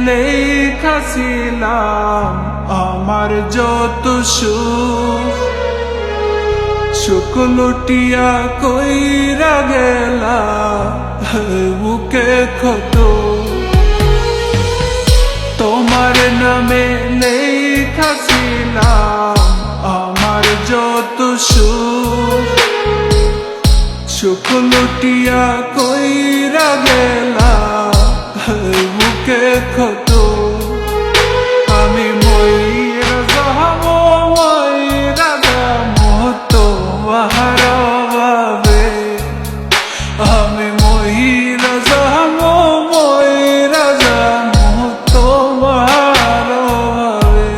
লেখাছিলাম আমার যত সুখ লুটিয়া কইরা গেলা বুকে ক্ষত। তোমার নামে লেখাছিলাম আমার যত সুখ লুটিয়া কইরা গেলা বুকে ক্ষত। আমি ময়রা যাবো ময়রা যাবো তোমার অভাবে, আমি ময়রা যাবো ময়রা যাবো তোমার অভাবে।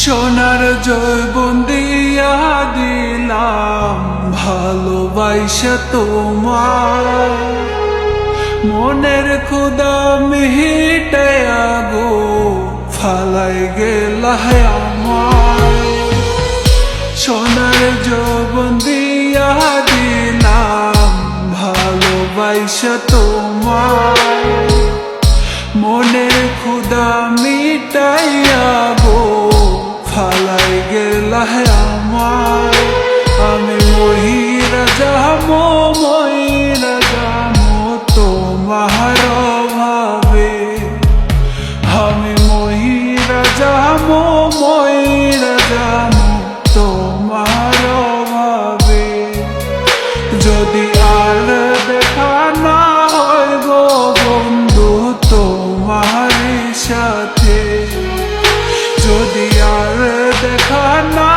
সোনার জৈবন দিয়া দিলাম ভালোবাসা তোমার, মনের ক্ষুধা মিটাইয়া গো ফালাই গেলা আমার। সোনার জৈবন দিয়া দিলাম ভালোবাসা তোমার, মনের ক্ষুধা মিটাইয়া গো ফালাই গেলা আমার। আমি মহিরা যাবো মহিরা যাবো তোমার অভাবে, আমি মহিরা যাবো মহিরা যাবো তোমার অভাবে। যদি আর দেখা না হয় গো বন্ধু তোমার সাথে, যদি আর দেখা না